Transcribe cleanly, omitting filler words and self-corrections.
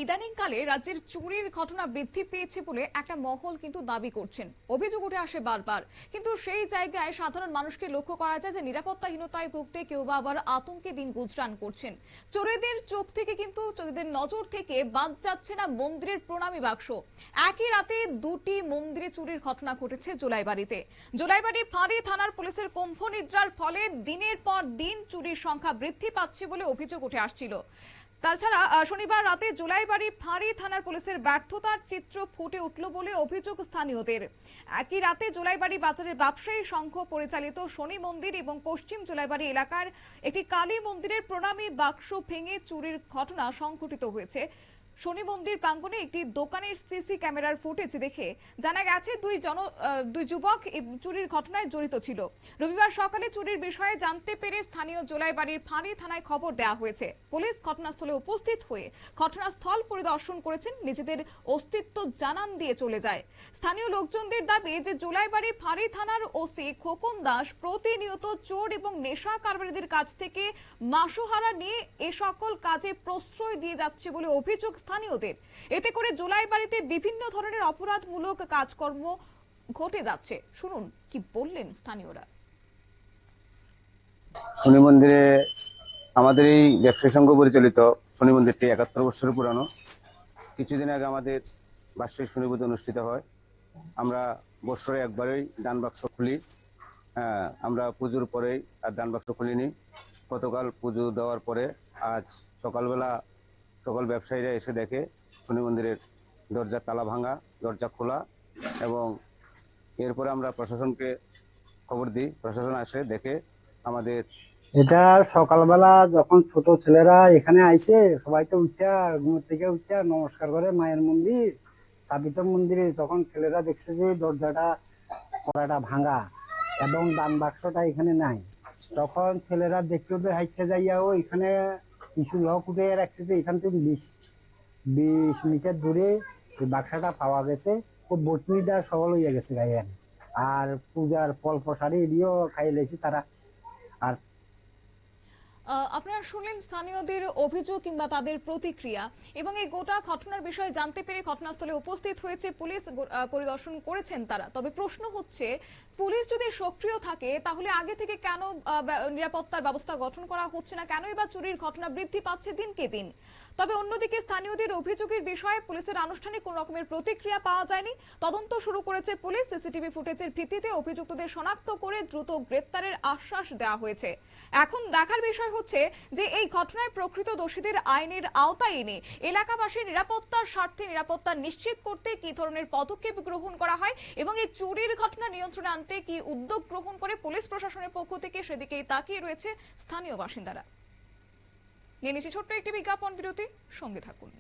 ইদানিংকালে রাজ্যের চুরির ঘটনা বৃদ্ধি পেয়েছে বলে একটা মহল কিন্তু দাবি করছেন। অভিযোগ উঠে আসে বারবার, কিন্তু সেই জায়গায় সাধারণ মানুষকে লক্ষ্য করা যায় যে নিরাপত্তাহীনতায় ভুগতে কেউ বা আবার আতঙ্কে দিন গুজরান করছেন। চোরেদের চোখ থেকে কিন্তু চোরেদের নজর থেকে বাদ যাচ্ছে না মন্দিরের প্রণামী বাক্স। একই রাতে দুটি মন্দিরে চুরির ঘটনা ঘটেছে জোলাইবাড়িতে। জোলাইবাড়ি ফাঁড়ি থানার পুলিশের কুম্ভ নিদ্রার ফলে দিনের পর দিন চুরির সংখ্যা বৃদ্ধি পাচ্ছে বলে অভিযোগ উঠে আসছিল। তাছাড়া শনিবার রাতে জোলাইবাড়ি ফাঁড়ি থানার পুলিশের ব্যর্থতার চিত্র ফুটে উঠল বলে অভিযোগ স্থানীয়দের। একই রাতে জোলাইবাড়ি বাজারের ব্যবসায়ী সংঘ পরিচালিত শনি মন্দির এবং পশ্চিম জোলাইবাড়ি এলাকার একটি কালী মন্দিরের প্রণামী বাক্স ভেঙে চুরির ঘটনা সংঘটিত হয়েছে। শনি মন্দির প্রাঙ্গণে একটি দোকানের সিসি ক্যামেরার ফুটেজ দেখে জানা গেছে দুই যুবক চুরির ঘটনায় জড়িত ছিল। রবিবার সকালে চুরির বিষয়ে জানতে পেরে স্থানীয় জোলাইবাড়ির ফাঁড়ি থানায় খবর দেওয়া হয়েছে। পুলিশ ঘটনাস্থলে উপস্থিত হয়ে ঘটনাস্থল পরিদর্শন করেছেন, নিজেদের অস্তিত্ব জানান দিয়ে চলে যায়। স্থানীয় লোকজনদের দাবি যে জোলাইবাড়ি ফাঁড়ি থানার ওসি খোকন দাস প্রতিনিয়ত চোর এবং নেশা কারবারিদের কাছ থেকে মাসোহারা নিয়ে এ সকল কাজে প্রশ্রয় দিয়ে যাচ্ছে বলে অভিযোগ স্থানীয়দের। এতে করে জোলাইবাড়িতে বিভিন্ন ধরনের অপরাধমূলক কাজকর্ম ঘটে যাচ্ছে। শুনুন কি বললেন স্থানীয়রা। শনি মন্দিরে আমাদের এই ব্যবসায়ী সংঘ পরিচালিত শনি মন্দিরটি ৭১ বছরের পুরানো। কিছুদিন আগে আমাদের বার্ষিক শনি পুজো অনুষ্ঠিত হয়। আমরা বছরে একবারই দান বাক্স খুলি। আমরা পুজোর পরেই আর দান বাক্স খুলিনি। গতকাল পুজো দেওয়ার পরে আজ সকালবেলা সকল ব্যবসায়ীরা এসে দেখে শনি মন্দিরের দরজা তালা ভাঙা, দরজা খোলা, এবং এরপরে আমরা প্রশাসনকে খবর দিই। প্রশাসন আসে দেখে আমাদের এটা সকালবেলা যখন ছোট ছেলেরা এখানে আইছে, সবাই তো উঠা ঘুম থেকে উঠা নমস্কার করে মায়ের মন্দির স্থাপিত মন্দিরে, তখন ছেলেরা দেখছে যে দরজাটা কড়াটা ভাঙা এবং দান বাক্সটা এখানে নাই। তখন ছেলেরা দেখলো যে হাইটে যাইয়া ও এখানে কিছু লোক উঠে রাখছে যে এখান থেকে 20 মিটার দূরে বাক্সটা পাওয়া গেছে। ও বটনিটা সবল হইয়া গেছে গায়ে, আর পূজার ফল প্রসারী এদিও খাই লেছি তারা। আর আপনারা শুনলেন স্থানীয়দের অভিযোগ কিংবা তাদের প্রতিক্রিয়া, এবং এই গোটা ঘটনার বিষয়ে জানতে পেরে ঘটনাস্থলে উপস্থিত হয়েছে পুলিশ, পরিদর্শন করেছেন তারা। তবে প্রশ্ন হচ্ছে, পুলিশ যদি সক্রিয় থাকে তাহলে আগে থেকে কেন নিরাপত্তার ব্যবস্থা গঠন করা হচ্ছে না, কেনই বা চুরির ঘটনা বৃদ্ধি পাচ্ছে দিনকে দিন। তবে অন্যদিকে স্থানীয়দের অভিযোগের বিষয়ে পুলিশের আনুষ্ঠানিক কোন রকমের প্রতিক্রিয়া পাওয়া যায়নি। তদন্ত শুরু করেছে পুলিশ। সিসিটিভি ফুটেজের ভিত্তিতে অভিযুক্তদের শনাক্ত করে দ্রুত গ্রেপ্তারের আশ্বাস দেওয়া হয়েছে। এখন দেখার বিষয় হচ্ছে যে এই ঘটনায় প্রকৃত দোষীদের আইনের আওতায় এনে এলাকাবাসীর নিরাপত্তার স্বার্থে নিরাপত্তা নিশ্চিত করতে কি ধরনের পদক্ষেপ গ্রহণ করা হয় এবং এই চুরির ঘটনা নিয়ন্ত্রণে আনতে কি উদ্যোগ গ্রহণ করে পুলিশ প্রশাসনের পক্ষ থেকে, সেদিকেই তাকিয়ে রয়েছে স্থানীয় বাসিন্দারা। নিয়ে নিচ্ছি ছোট্ট একটি বিজ্ঞাপন বিরতি, সঙ্গে থাকুন।